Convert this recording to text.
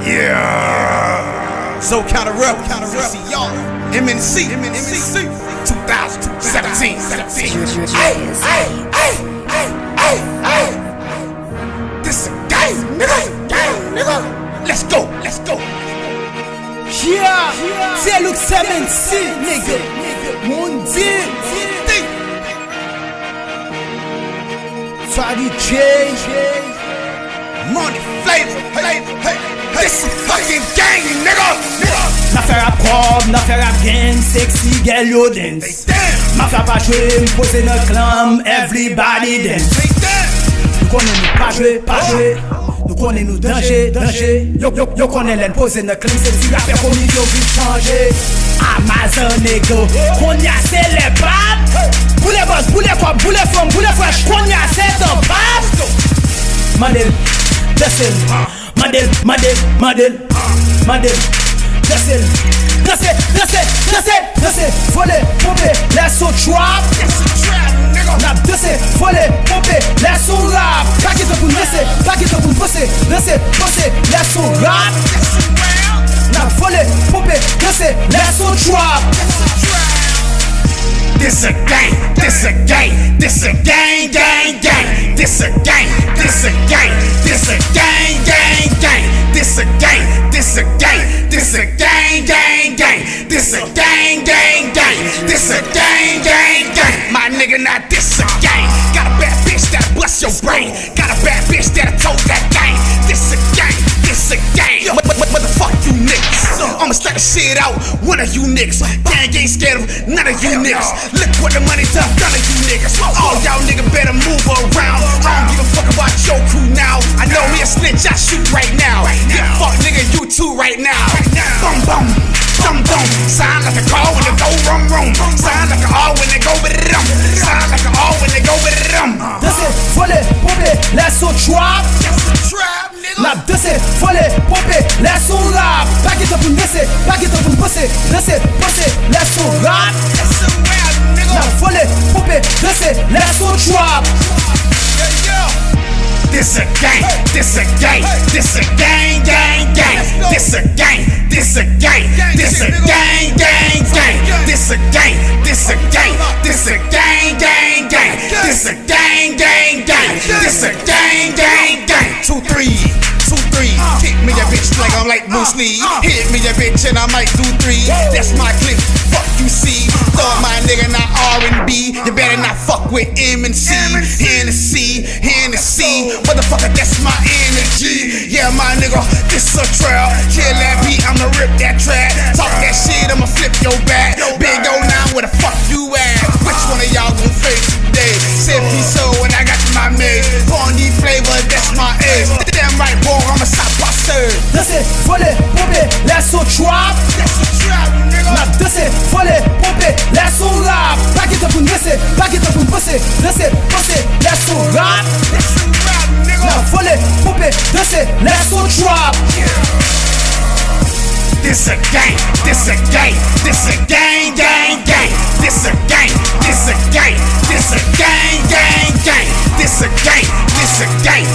Yeah. So counter rep, see y'all. MNC, 2017. Hey. This a game, nigga. Let's go. Yeah. Dieuloux 17, nigga. Mon Dieu. Shawty Money flavor, hey. This a fucking gang, nigga. Na fè rap prob, na fè rap gang, sexy girl yo dance. Ma fè pa jwe, m'pose nan clam, everybody dance. Nou konnen nou pa jwe, nou konnen nou danger. Yo konnen len pose nan clam, sexy rapper komi yo vi chanje. Amazon nigga, konya se le bab. Boule boss, boule kop, boule fom, boule fresh, konya se the bab. Model, desel, model, desel, voler, pomper, laisse au trap. Nap desel, voler, pomper, laisse au rap. Pas pour nous bosser, laisse au rap. Nap voler, pomper, laisse au trap. This a gang. This a gang. This a gang. This a gang. This a gang. This a gang. This a gang. This a gang. This a gang. This a gang. This a gang. My nigga, not this a gang. Got a bad bitch that'll bust your brain. Got a bad bitch that'll tote that gang. This a gang. This a gang. What the fuck you niggas? I'ma slap the shit out one of you niggas. Gang ain't scared of none of you niggas. Look what the money done of you niggas. All y'all niggas better move around. I don't give a fuck about your crew now. I know me a snitch, I shoot right now. Yeah, fuck nigga, you too right now. Bum bum. Sound like a call when they go rum. Sound like a R when they go ba-da-dum. Sound like a R when they go ba-da-dum. Descend, voler, pomper, laisse au trap. Nap descend, voler, pomper, laisse au rap. Pas qui te pour laisser, bosser, laisse au rap. Nap voler, pomper, laisse au trap. This a gang. This a gang. This a gang. This a gang. This a gang. This a gang. This a gang. This a gang. This a gang. This a gang. This a gang. 2 3. Hit me that bitch like I'm like Bruce Lee. Hit me that bitch and I might do 3. That's my clip. Fuck you see. Thought my nigga not R&B. You better not fuck with MNC. Hennessy. Motherfucker, that's my energy. Yeah, my nigga, this a trail. Kill that beat, I'ma rip that track. Talk that shit, I'ma flip your back. Big O9, where the fuck you at? Which one of y'all gon' face today? 70 so when I got my maid. Pondy flavor, that's my age. Damn right, boy, I'm a stop buster. Descend, voler, pomper, laisse au trap. Nap descend, voler, pomper, laisse au rap. Pas qui te pour bosser, laisse au rap. Nap voler, pomper, laisse au trap. This a gang. This a gang. This a gang. This a gang. This a gang. This a gang. This a gang. This a gang.